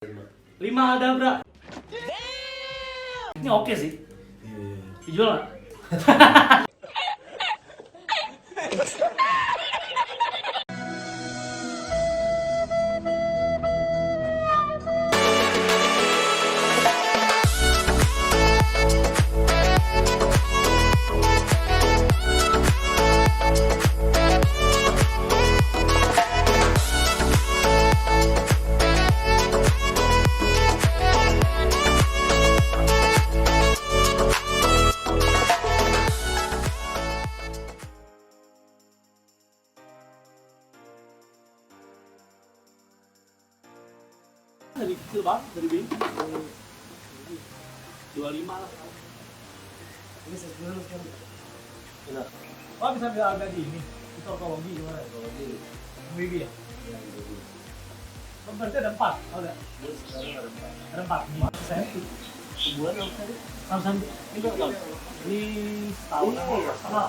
5 ada, Bra. Ini oke sih. Dijual nggak? Dari kecil banget, dari bayi 25 lah. Ini sebenarnya kan Benar. Oh, bisa bilang agak di ini. Itu ortologi gimana? ortologi. Baby ya? Ya, gitu. Oh, berarti ada 4. Oh, ada. Terus sekarang ada 4. Ada 4. Gimana senti? Sebulan berapa tadi? 6 senti. Ini berapa tahun? Ini setahun. Sama.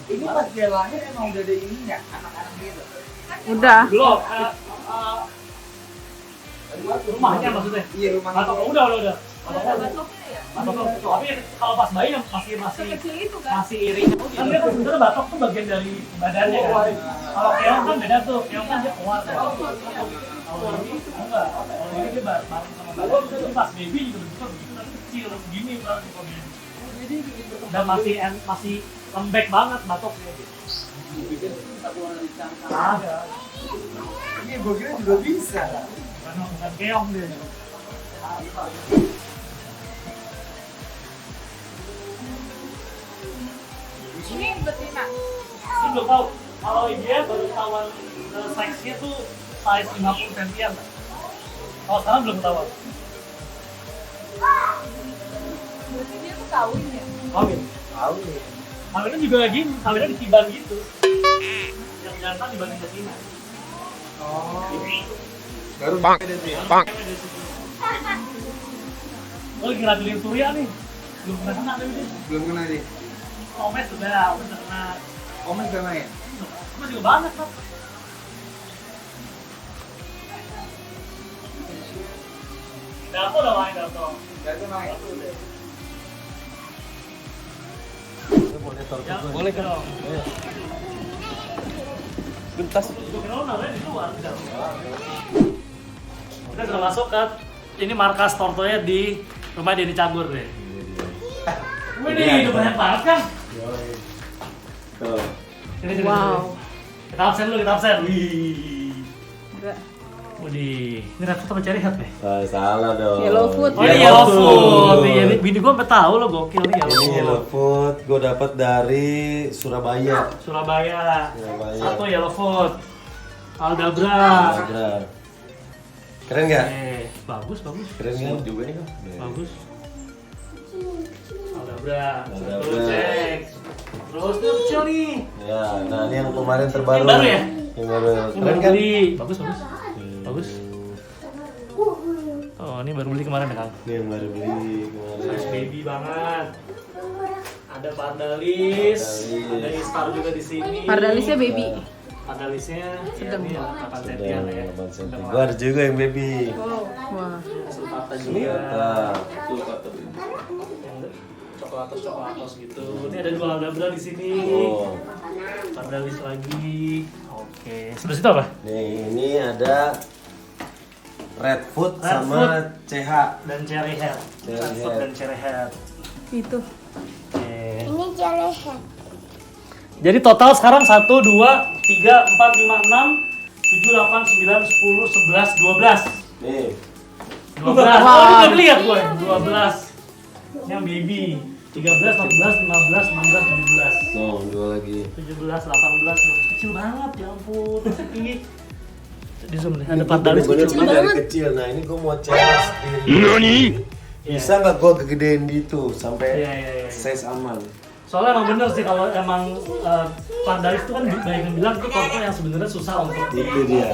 Ini pas dia lahir emang udah ada ininya, anak-anak gitu. Udah. Belum. Rumahnya maksudnya? Iya, rumahnya. Atau udah. Udah batoknya ya? Batok. Tapi kalau pas bayi yang masih Sekecil itu kan? masih iring. Kan dia kan sebenarnya batok tuh bagian dari badannya kan. Kalau keong kan beda tuh. Keong kan dia keluar. Kalau ini enggak. Kalau ini dia bareng sama badan. Jadi pas baby juga bentuknya begitu tapi kecil segini kan. Dan masih lembek banget batoknya. Dipikir bisa keluar dari cangkang. Ada. Ini gue kira juga bisa. Bukan keong dia. Ini betina. Ini belum tahu. Kalau dia baru ketahuan size-nya tuh size 50 cm. Kalau sekarang belum ketahuan. Berarti dia tuh kawin ya? Kawin. Tahu nih. Kawinnya juga gini, kawinnya di tiban gitu. Yang jantan dibanding betina. Oh. Baru Bang. ada tuh ya. Oh, lagi ngadilin Surya nih. Belum pernah kena tapi dia. Belum kena nih. Omes udah kena. Omen kena ya? Omes juga banyak kan. Dato udah main Dato. Jatuh naik. Ya, Boleh kan? dong. Bentas. Gue kira lo namanya di luar. Kita sudah masuk kan. Ini markas Tortonya di rumah Denny Cagur deh. Wih nih, udah banyak banget kan? Tuh. Sini. Wow. Kita absen dulu, kita absen. Wih. Enggak. Widih, ini Redfoot apa Cherry Head nih? Salah dong. Yellow food. Oh ini Yellow Food. Iya, ini bini gue sampai tahu lo gokil nih Yellow Ini Food. Yellow Food gue dapat dari Surabaya. Surabaya. Surabaya. Satu Yellow Food. Aldabra. Bener. Keren nggak? Bagus. Keren kan? juga nih kan? Bagus. Aldabra. Aldabra. Terus cek. Terus tuh kecil nih. Ya, nah ini yang kemarin terbaru. Yang baru ya? Yang baru. Ini Keren baru kan? beli. Bagus. Oh, ini baru beli kemarin ya, Kang? Ini yang baru beli Size kemarin. baby banget. Ada Pardalis, Pardalis. ada Istar juga di sini. Pardalisnya baby. Pardalisnya Sedang. ya, ini 8 Sudah sentian ya. 8 cm. Gue ada juga yang baby. Oh, wah. Sultata Ini juga. kata. Yang coklatos gitu. Ini ada dua Aldabra di sini. Oh, Pardalis lagi. Oke. Sebelah situ apa? nih ini ada Red Food Red sama Food. CH. Dan Cherry Head. Cherry Redfoot Head. dan Cherry Head. Itu. Oke. Ini jelehan. Jadi total sekarang 1, 2, 3, 4, 5, 6, 7, 8, 9, 10, 11, 12. Nih, 12. Oh, ini udah lihat gue. 12. Yang baby. 13, 14, 15, 16, 17. no, dua lagi. 17, 18, 19. Kecil banget, ya ampun. Masih tinggi. Di zoom nih, ada Pardalis Bener-bener kecil beli banget. dari kecil. Nah ini gue mau cek sendiri. Bisa nggak gue kegedein gitu sampai Iya. size aman? Soalnya emang bener sih kalau emang Pardalis itu kan banyak yang bilang itu torto yang sebenarnya susah untuk Itu dia.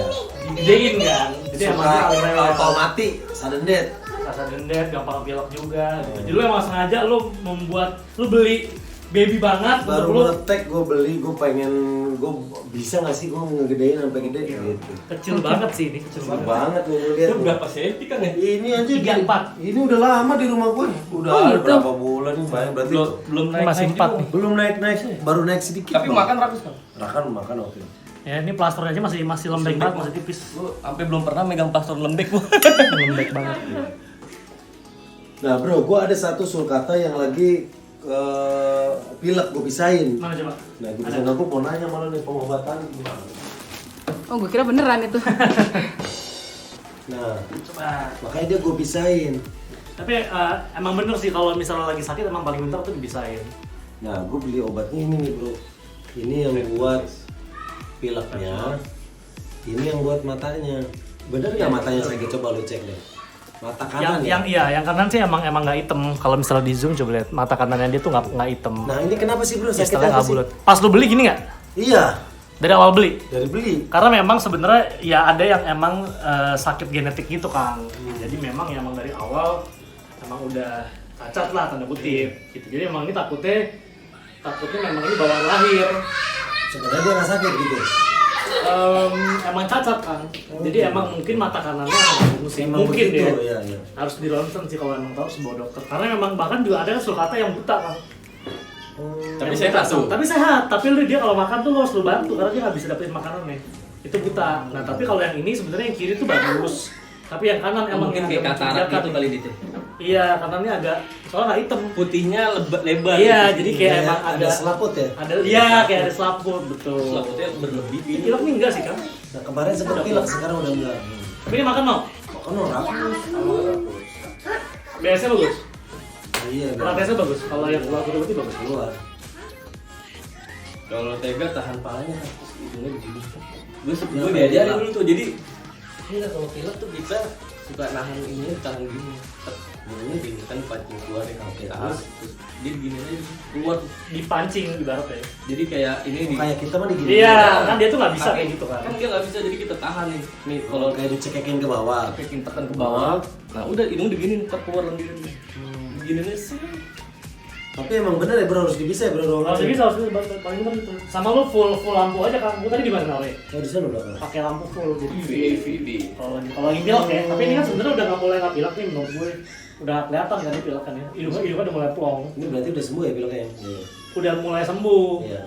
digedein kan. Jadi emang dia paling rewel. Kalau mati, sudden death. Rasa dendet, gampang pilok juga gitu. Jadi lu emang sengaja lu membuat, lu beli baby banget baru untuk lu. ngetek gue beli, gue pengen, gue bisa nggak sih gue ngegedein sampai gede gitu. Kecil banget sih ini, kecil Kecil banget. banget nih gue lihat. Itu berapa senti kan ya? Ini aja 34. Ini udah lama di rumah gue. Udah Oh, ada gitu? berapa bulan nih banyak berarti. Belum Ini masih 4 nih. Belum naik baru naik sedikit. Tapi Bang. makan rakus kan? Makan waktu itu. Ya ini plasternya aja masih lembek banget, masih tipis. Gue sampai belum pernah megang plaster lembek gua. Lembek banget. Nah bro, gue ada satu sulcata yang lagi pilek gue pisahin. Mana coba? Nah gue bisa gue mau nanya malah nih pengobatan gimana? Oh, gue kira beneran itu. Nah Coba. makanya dia gue pisahin. Tapi emang bener sih kalau misalnya lagi sakit emang paling bentar tuh dibisain. Nah gue beli obatnya ini nih bro. Ini yang buat pileknya. Ini yang buat matanya. Bener nggak matanya sakit? Coba lu cek deh. Mata kanan Yang kanan sih emang nggak hitam. Kalau misalnya di zoom coba lihat mata kanannya dia tuh nggak hitam. Nah ini kenapa sih bro? Istilahnya Sakitnya apa nggak sih? bulat. Pas lu beli gini nggak? Iya, Dari awal beli. dari beli. Karena memang sebenarnya ya ada yang emang sakit genetik gitu Kang. Jadi memang ya emang dari awal emang udah cacat lah tanda kutip. Gitu. Jadi emang ini takutnya memang ini bawaan lahir. Sebenarnya dia nggak sakit gitu. Emang cacat kan. Jadi emang mungkin mata kanannya sih Emang mungkin begitu, ya. iya. Harus di ronsen sih kalau emang tahu sebuah dokter. Karena memang bahkan juga ada sulcata yang buta kan. Tapi Yang sehat buta, tuh. Tapi sehat. Tapi dia kalau makan tuh lo harus lu bantu karena dia nggak bisa dapetin makanannya. Itu buta. Nah tapi kalau yang ini sebenarnya yang kiri tuh bagus. Tapi yang kanan emang Mungkin yang kayak agak katarak mencurigakan. gitu kali itu. Iya, kanannya agak soalnya nggak hitam. Putihnya lebar. Iya, gitu. jadi kayak Kayak emang ada ada selaput ya? Iya, kayak ada selaput, betul. selaputnya berlebih. Pilek nih enggak sih, Kang? Nah kemarin sempat pilek, sekarang udah enggak. Tapi ini makan mau? Kan orang BS-nya bagus. Iya, Kalau BS-nya bagus. Kalau yang keluar putih bagus. keluar. Kalau tega tahan palanya kan terus hidungnya begini. Gue Ya, diajarin kayak dulu tuh. Jadi ini kalau pilek tuh kita suka nahan ini tahan gini. Ini gini kan pancing keluar ya kalau kita terus dia begini aja keluar. Dipancing ibaratnya. Jadi kayak ini Oh, di kayak kita mah digini. Iya, kan dia tuh nggak bisa Kaki- kayak gitu kan. Kan dia nggak bisa jadi kita tahan nih. Nih kalau Kalau kayak dicekekin ke bawah. kayak tekan ke bawah, nah udah hidung begini ntar keluar sendiri. Begini nih sih. Tapi emang bener ya bro, harus dibisa ya bro. Harus bisa, paling bener itu. Sama lu full lampu aja kan. Gua tadi di mana Naure? Oh di sana belakang. Pakai lampu full jadi VV. kalau lagi pilek ya. Tapi ini kan sebenarnya udah nggak mulai nggak pilek nih menurut gue. Udah kelihatan kan ini pilek kan ya. Hidungnya udah mulai plong. Ini berarti udah sembuh ya pileknya? Iya. Udah mulai sembuh. Iya.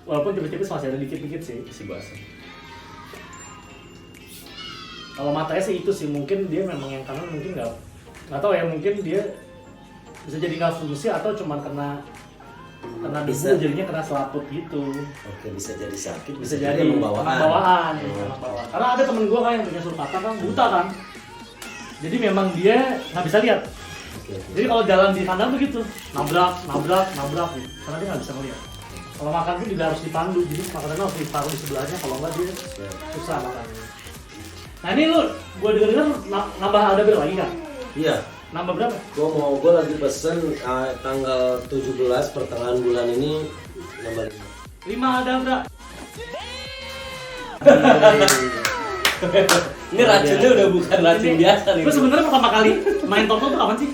Walaupun tipis-tipis masih ada dikit-dikit sih. Isi basah. Kalau matanya sih itu sih mungkin dia memang yang kanan mungkin nggak tahu ya, mungkin dia bisa jadi nggak fungsi atau cuma kena Bisa. debu jadinya kena selaput gitu. Oke, bisa jadi sakit, Bisa jadi emang bawaan. bawaan. Oh. Karena ada temen gue kan yang punya sulcata kan buta kan, jadi memang dia nggak bisa lihat. Oke. Jadi kalau jalan di kandang tuh gitu, nabrak gitu. Karena dia nggak bisa ngeliat. Kalau makan tuh juga harus dipandu, jadi makanannya harus ditaruh di sebelahnya. Kalau nggak dia susah makannya. Nah ini lu, gue denger nambah ada berapa lagi kan? Iya. Nambah berapa? Gue lagi pesen tanggal 17 pertengahan bulan ini nambah 5. 5 ada enggak? Ini racunnya udah bukan racun biasa nih. Gue sebenarnya pertama kali main Toto tuh kapan sih?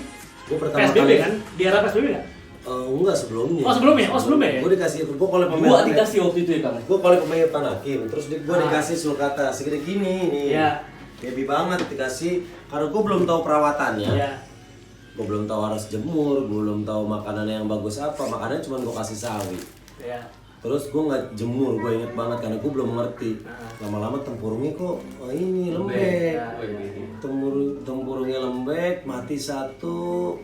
Gue pertama PSBB kali kan? Di era PSBB nggak? enggak sebelumnya. Oh sebelumnya? Oh sebelumnya ya? Gue dikasih, gue kalau Gua dikasih waktu itu ya Kang. Gue kalau pemain Panakim, terus gue dikasih sulcata segede gini nih. Iya. Baby banget dikasih, karena gue belum tahu perawatannya. Iya. Gue belum tahu harus jemur, gue belum tahu makanan yang bagus apa, makanannya cuma gue kasih sawi. Iya. Terus gue nggak jemur, gue inget banget karena gue belum ngerti. Lama-lama tempurungnya kok ini lembek. Tempurungnya lembek, mati satu,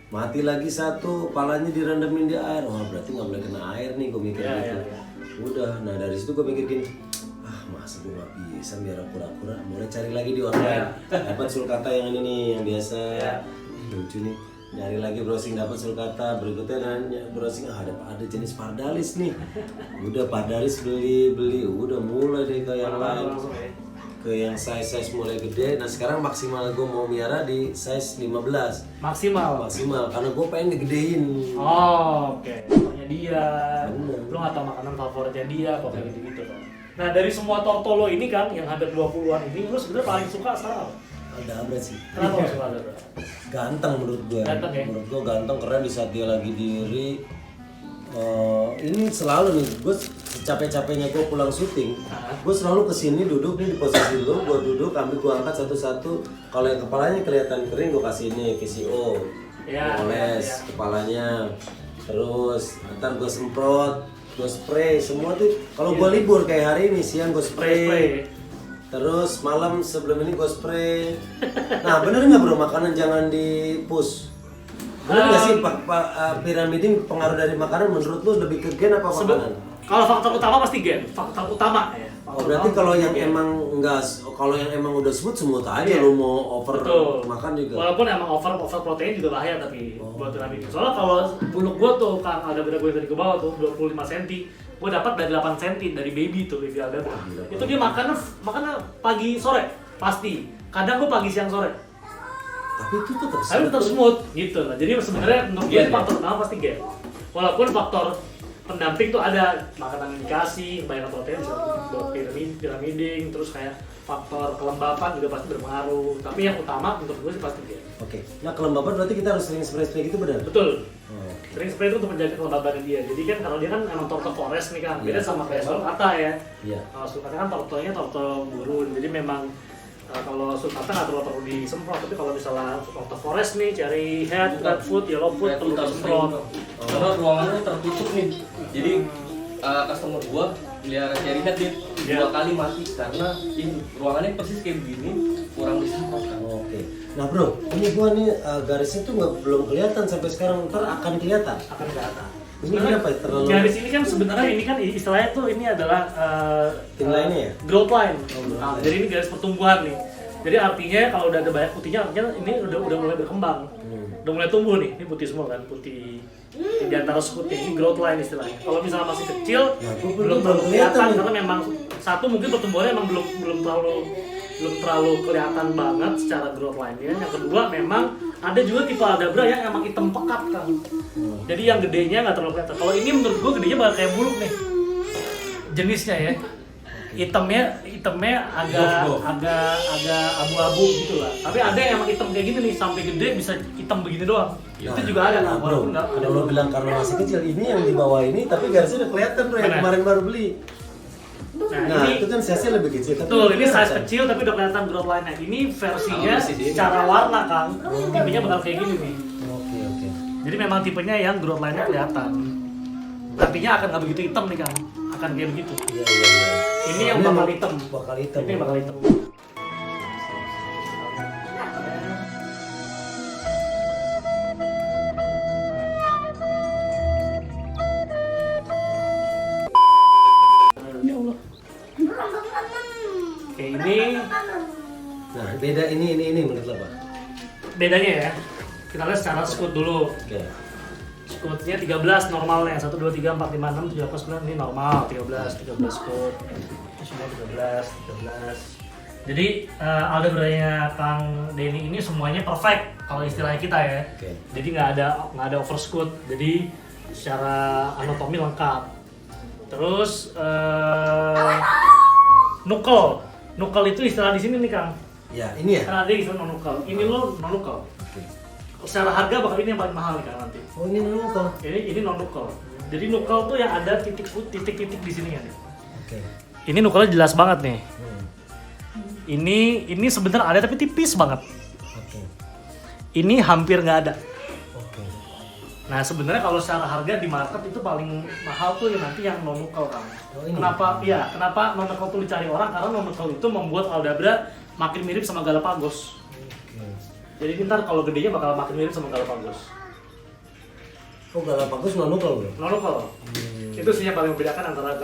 mati lagi satu, palanya direndemin di air. Wah berarti nggak boleh kena air nih, gue mikir Iya, gitu. iya. Udah, nah dari situ gue mikir gini, masa gue nggak bisa biar pura-pura. Mulai cari lagi di online, dapat sulcata yang ini nih, yang biasa. Lucu nih, nyari lagi browsing dapat sulcata, berikutnya nanya browsing ada jenis pardalis nih. Udah pardalis beli, udah mulai deh ke yang lain, ke yang size mulai gede. Nah sekarang maksimal gue mau miara di size 15 Maksimal. karena gue pengen ngegedein. Oh oke. Pokoknya dia. Bener. Lu nggak tahu makanan favoritnya dia, pokoknya gitu kan. Nah dari semua tortolo ini kan, yang hampir 20-an ini, lu sebenarnya paling suka sekarang apa? Ada abret sih. Kenapa lu suka Aldabra? Ganteng menurut gue. Ganteng ya? Menurut gue ganteng, keren di saat dia lagi diri. ini selalu nih, gue capek-capeknya gue pulang syuting, gue selalu kesini duduk nih di posisi lu, gue duduk, ambil gue angkat satu-satu. Kalau yang kepalanya kelihatan kering, gue kasih ini KCO, oles kepalanya, terus ntar gue semprot, gue spray, semua tuh. Kalau gue libur kayak hari ini siang gue spray. Terus malam sebelum ini gue spray. Nah bener nggak bro, makanan jangan di push? Bener nggak sih piramiding pengaruh dari makanan menurut lu lebih ke gen apa makanan? Kalau faktor utama pasti gen, faktor utama ya. Berarti kalau yang emang enggak, kalau yang emang udah smooth aja lu mau over makan juga. Walaupun emang over protein juga bahaya tapi buat piramiding. Soalnya kalau buluk gua tuh kan ada beda gue dari ke bawah tuh 25 cm. Gue dapat dari 8 cm dari baby tuh baby Aldabra. Itu dia makannya pagi sore pasti. Kadang gue pagi siang sore. Tapi itu tetap smooth gitu lah. Jadi sebenarnya untuk dia faktor utama pasti gen. Walaupun faktor pendamping tuh ada makanan yang dikasih, banyak protein buat piramiding, terus kayak faktor kelembapan juga pasti berpengaruh. Tapi yang utama untuk gue sih pasti gen. Oke. Nah kelembapan berarti kita harus sering spray gitu benar? Betul. Sering spray itu untuk menjaga kelembabannya dia. Jadi kan kalau dia kan emang torto forest nih kan, beda sama kayak sulcata ya. Kalau sulcata kan tortonya torto gurun. Jadi memang kalau sulcata nggak perlu disemprot. Tapi kalau misalnya torto forest nih cari head, red food, yellow food perlu disemprot. Karena ruangannya tertutup nih. Jadi customer gua melihara cherry head dia 2 kali mati karena ini ruangannya persis kayak begini, kurang disemprot kan. Oke. Nah bro, ini gua nih garisnya tuh belum kelihatan sampai sekarang, ntar akan kelihatan. Ini apa ya? Terlalu... Garis ini kan sebenarnya ini kan istilahnya tuh ini adalah thin line ya? Growth line. Jadi ini garis pertumbuhan nih. Jadi artinya kalau udah ada banyak putihnya artinya ini udah mulai berkembang. Udah mulai tumbuh nih. Ini putih semua kan, putih di antara sekutnya. Ini growth line istilahnya. Kalau misalnya masih kecil belum terlalu kelihatan karena memang satu mungkin pertumbuhannya emang belum terlalu kelihatan banget secara growth line-nya. Yang kedua memang ada juga tipe Aldabra yang emang hitam pekat kan. Jadi yang gedenya nggak terlalu kelihatan. Kalau ini menurut gua gedenya bakal kayak buluk nih. Jenisnya ya. Hitamnya agak abu-abu gitu lah. Tapi ada yang emang hitam kayak gini nih sampai gede bisa hitam begini doang. Itu juga ada kan. Bro, kalau lo bilang karena masih kecil, ini yang di bawah ini tapi garisnya udah kelihatan bro yang kemarin baru beli. Nah ini, itu kan size-nya lebih kecil. Betul, ini size kecil tapi udah kelihatan growth line-nya. Ini versinya secara warna kan, tipenya bakal kayak gini nih. Oke. Jadi memang tipenya yang growth line-nya kelihatan. Artinya akan nggak begitu hitam nih kan, akan kayak begitu. Iya. Ini yang bakal hitam. Ini yang bakal hitam. Oke, ini. Nah, beda ini menurut lo, Pak? Bedanya ya. Kita lihat secara scoot dulu. Oke. Scootnya 13 normalnya. 1 2 3 4 5 6 7 8 9 ini normal 13 scoot. Ini semua 13. Jadi Aldabra-nya Kang Denny ini semuanya perfect kalau istilahnya kita ya. Oke. Jadi nggak ada overscoot. Jadi secara anatomi lengkap. Terus Nukel itu istilah di sini nih Kang. Ya, ini ya. Karena ada istilah non-nukel. Ini lo non-nukel. Secara harga bakal ini yang paling mahal nih Kang nanti. Oh, ini non-nukel. Ini non-nukel. Jadi nukel tuh yang ada titik-titik di sini kan. Oke. Ini nukelnya jelas banget nih. Ini sebenarnya ada tapi tipis banget. Oke. Ini hampir nggak ada. Oke. Nah sebenarnya kalau secara harga di market itu paling mahal tuh nanti yang non-nukel Kang. Oh, ini? Kenapa non-nukel tuh dicari orang? Karena non-nukel itu membuat Aldabra makin mirip sama Galapagos. Oke. Jadi ntar kalau gedenya bakal makin mirip sama Galapagos. Oh, Galapagos non-nukel bro? Non-nukel. Itu sih yang paling membedakan antara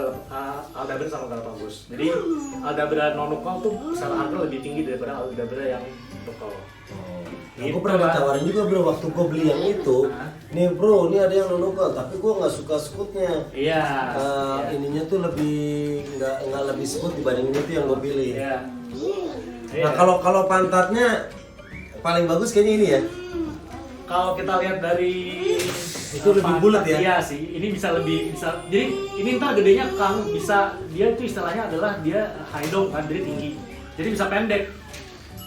Aldabra sama Galapagos. Jadi Aldabra non-nukel tuh secara harga lebih tinggi daripada Aldabra yang nukel. Aku pernah ditawarin juga bro waktu gue beli yang itu. Nih bro, ini ada yang non-nukel, tapi gue nggak suka scootnya. Iya. Ininya tuh lebih nggak lebih smooth dibanding itu yang gue pilih. Iya. Nah kalau pantatnya paling bagus kayaknya ini ya. Kalau kita lihat dari itu lebih bulat ya? Iya sih, ini bisa. Jadi ini ntar gedenya Kang dia itu istilahnya adalah dia high dome kan, jadi tinggi. Jadi bisa pendek.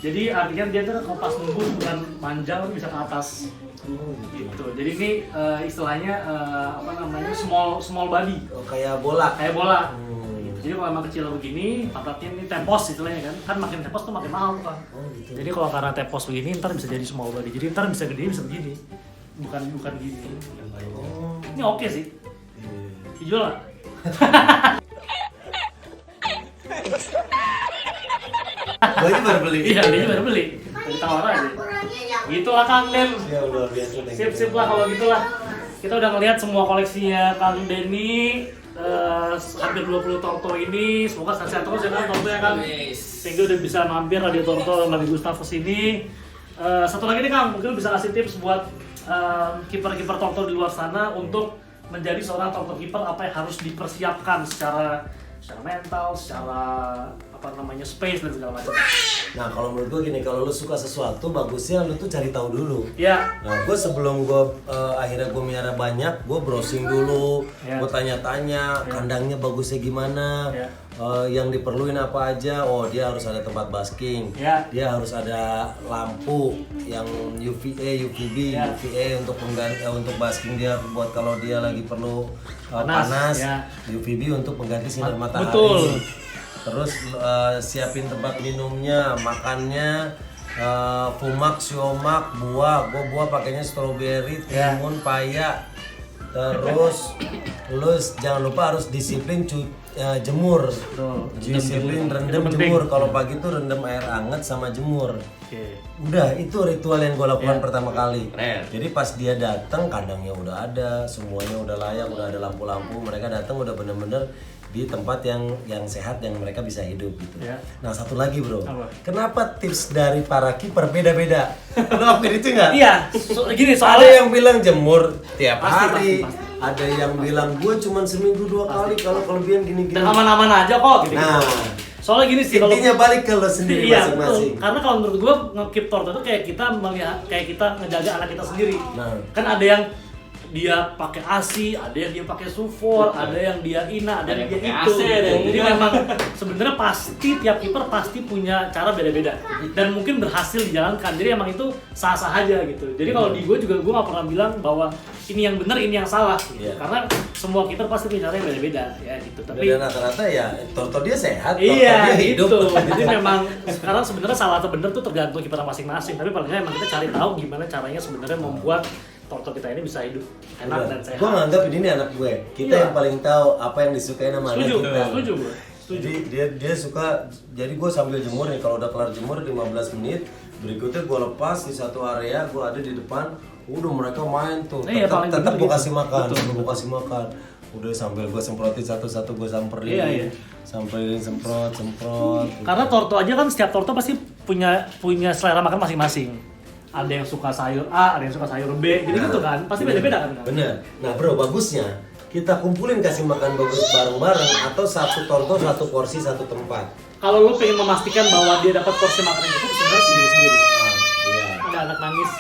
Jadi artinya dia tuh kalau pas nunggu bukan manjang tapi bisa ke atas. Gitu. Jadi ini istilahnya apa namanya small body. Oh, kayak bola. Kayak bola. Jadi kalau emang kecil begini, tempatnya ini tepos istilahnya kan. Kan makin tepos tuh makin mahal tuh kan. Oh, gitu. Jadi kalau karena tepos begini ntar bisa jadi small body. Jadi ntar bisa gede bisa begini. Bukan gini. Oh. Ini oke sih. Dijual nggak? Gue aja baru beli. Iya, dia baru beli. Ditawar aja. Gitulah Kang Den. Ya luar biasa. Sip lah kalau gitulah. Kita udah ngelihat semua koleksinya Kang Denny. Hampir 20 Torto ini, semoga sehat terus ya kan Torto ya kan. Sehingga udah bisa mampir Radio Torto Nabi Gustafus ini. Satu lagi nih Kang, mungkin bisa kasih tips buat kiper-kiper Torto di luar sana untuk menjadi seorang Torto kiper, apa yang harus dipersiapkan secara mental, secara apa namanya space dan segala macam. Nah kalau menurut gue gini, kalau lu suka sesuatu bagusnya lu tuh cari tahu dulu. Ya. Nah gue sebelum gue akhirnya gue miara banyak, gue browsing dulu, gue tanya-tanya kandangnya bagusnya gimana, yang diperluin apa aja. Oh dia harus ada tempat basking, dia harus ada lampu yang UVA, UVB, UVA untuk untuk basking dia buat kalau dia lagi perlu panas, UVB untuk mengganti sinar matahari. Betul. Terus siapin tempat minumnya, makannya, fumak, siomak, buah. Gue buah pakainya stroberi, timun, paya. Terus lu jangan lupa harus disiplin jemur. Disiplin rendam jemur. Kalau pagi tuh rendam air hangat sama jemur. Udah itu ritual yang gue lakukan pertama kali. Jadi pas dia datang kandangnya udah ada, semuanya udah layak, udah ada lampu-lampu. Mereka datang udah bener-bener di tempat yang sehat yang mereka bisa hidup gitu. Nah satu lagi bro, kenapa tips dari para kiper beda-beda? Lo hampir itu nggak? Iya, gini soalnya ada yang bilang jemur tiap hari, ada yang bilang gue cuma seminggu 2 kali kalau kelebihan gini-gini. Dan aman-aman aja kok gitu. Nah, soalnya gini sih kalau intinya balik ke lo sendiri masing-masing. Karena kalau menurut gue nge-keep Torto itu kayak kita melihat, kayak kita ngejaga anak kita sendiri. Kan ada yang dia pakai ASI, ada yang dia pakai Sufor, ada yang dia INA, ada yang dia itu. Jadi memang sebenarnya pasti tiap kiper pasti punya cara beda-beda dan mungkin berhasil dijalankan. Jadi emang itu sah-sah aja gitu. Jadi kalau di gue juga gue nggak pernah bilang bahwa ini yang benar, ini yang salah. Gitu. Karena semua kiper pasti punya cara yang beda-beda ya gitu. Tapi dan rata-rata ya Torto dia sehat, Torto iya, dia hidup. Gitu. Jadi memang sekarang sebenarnya salah atau benar tuh tergantung kiper masing-masing. Tapi paling nggak emang kita cari tahu gimana caranya sebenarnya membuat Torto kita ini bisa hidup enak dan sehat. Gue nganggap ini anak gue. Kita yang paling tahu apa yang disukai sama anak kita. Setuju gue. Jadi dia suka. Jadi gue sambil jemur nih. Kalau udah kelar jemur 15 menit, berikutnya gue lepas di satu area. Gue ada di depan. Udah mereka main tuh. Tetap gue kasih makan. Gue kasih makan. Udah sambil gue semprotin satu-satu, gue samperin. Samperin semprot. Karena Torto aja kan setiap Torto pasti punya selera makan masing-masing. Ada yang suka sayur A, ada yang suka sayur B, gitu kan? Pasti beda-beda kan? Bener. Nah bro, bagusnya kita kumpulin kasih makan bagus bareng-bareng atau satu Torto, satu porsi, satu tempat. Kalau lu pengen memastikan bahwa dia dapat porsi makanan yang cukup, sebenarnya sendiri-sendiri. Ada anak nangis.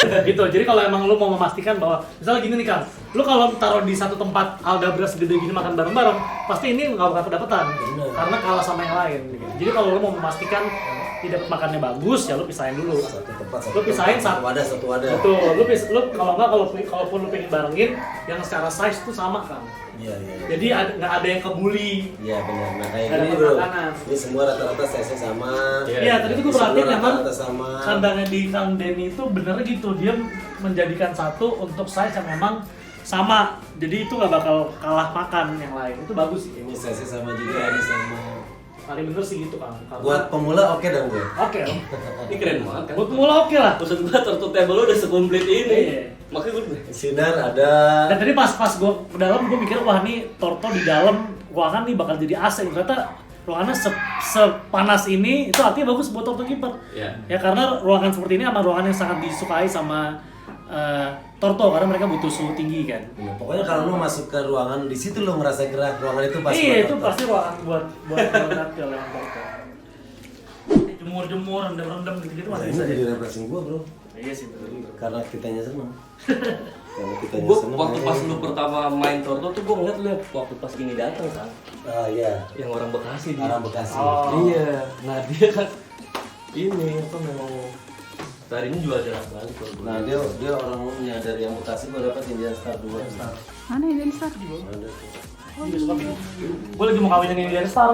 Gitu. Jadi kalau emang lu mau memastikan bahwa misalnya gini nih Kang, lu kalau taruh di satu tempat Aldabra segede gini makan bareng-bareng, pasti ini nggak bakal kedapatan karena kalah sama yang lain. Gitu. Jadi kalau lu mau memastikan tidak makannya bagus, ya lu pisahin dulu. Satu tempat, lu pisahin satu wadah. Betul. Lu kalau nggak kalaupun lu pengen barengin, yang secara size tuh sama Kang. Iya. Jadi nggak ada yang kebuli. Iya benar. Nah kayak gini bro, ini semua rata-rata size sama. Iya, tadi itu gue perhatiin memang sama. kandangnya di Kang Denny itu bener gitu, dia menjadikan satu untuk size yang memang sama. Jadi itu nggak bakal kalah makan yang lain. Itu bagus sih. Ini size sama juga, ini sama. Paling bener sih gitu Kang. Buat pemula oke dong gue. Oke. Ini keren banget kan? Buat pemula oke lah. Maksud gua Torto table udah sekomplit ini. Makanya gua sinar ada. Dan tadi pas gue ke dalam gue mikir wah nih Torto di dalam ruangan nih bakal jadi AC. Ternyata ruangannya sepanas ini itu artinya bagus buat Torto kiper. Ya karena ruangan seperti ini sama ruangan yang sangat disukai sama Torto karena mereka butuh suhu tinggi kan. Pokoknya kalau lu masuk ke ruangan di situ lu ngerasa gerak, ruangan itu pasti. Iya itu pasti ruangan buat ke lewat Torto. Jemur-jemur, rendam-rendam gitu-gitu masih bisa. Ini jadi refreshing gua bro. Iya sih betul. Karena kitanya seneng. Karena kita Waktu pas lu pertama main Torto tuh gue ngeliat lu waktu pas ini datang kan. Ah iya. Yang orang Bekasi dia. Orang Bekasi. Iya. Nah dia kan ini apa memang tadinya jual jalan balik kalau gue. Nah dia orangnya dari yang Bekasi gue dapat Indian Star 2. Mana Indian Star? Ada. Gue lagi mau kawin dengan Indian Star.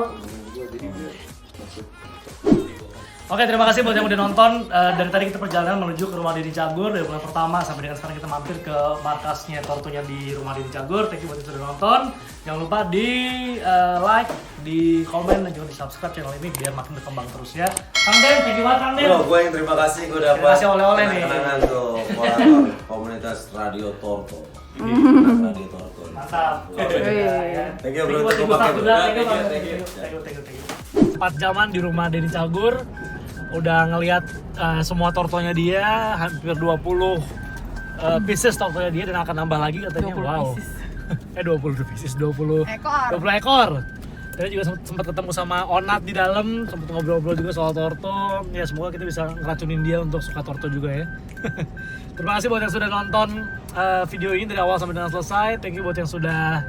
Oke, terima kasih buat yang udah nonton. Dari tadi kita perjalanan menuju ke rumah Denny Cagur dari bulan pertama sampai dengan sekarang kita mampir ke markasnya Tortonya di rumah Denny Cagur. Thank you buat yang sudah nonton. Jangan lupa di like, di komen dan juga di subscribe channel ini biar makin berkembang terus ya. Kang Den, thank you banget Kang Den. Bro, gue yang terima kasih gue dapat. Terima kasih oleh-oleh nih. Kenangan tuh komunitas Radio Torto. Radio Torto. Mantap. Thank you bro. Thank you buat Gustaf juga. Thank you. Thank you. 4 jaman di rumah Denny Cagur. Udah ngelihat semua tortonya dia, hampir 20 pieces tortonya dia dan akan nambah lagi katanya. 20 Wow. pieces. 20 ekor. Tadi juga sempat ketemu sama Onat di dalam, sempat ngobrol-ngobrol juga soal torto. Ya semoga kita bisa ngeracunin dia untuk suka torto juga ya. Terima kasih buat yang sudah nonton video ini dari awal sampai dengan selesai. Thank you buat yang sudah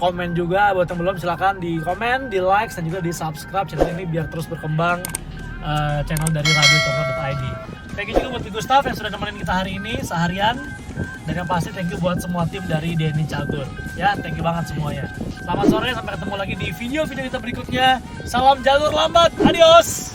komen juga. Buat yang belum silakan di komen, di like dan juga di subscribe channel ini biar terus berkembang channel dari radiotorto.id. Thank you juga buat Gustaf yang sudah nemenin kita hari ini seharian. Dan yang pasti thank you buat semua tim dari Denny Cagur. Ya, thank you banget semuanya. Selamat sore, sampai ketemu lagi di video-video kita berikutnya. Salam jalur lambat, adios.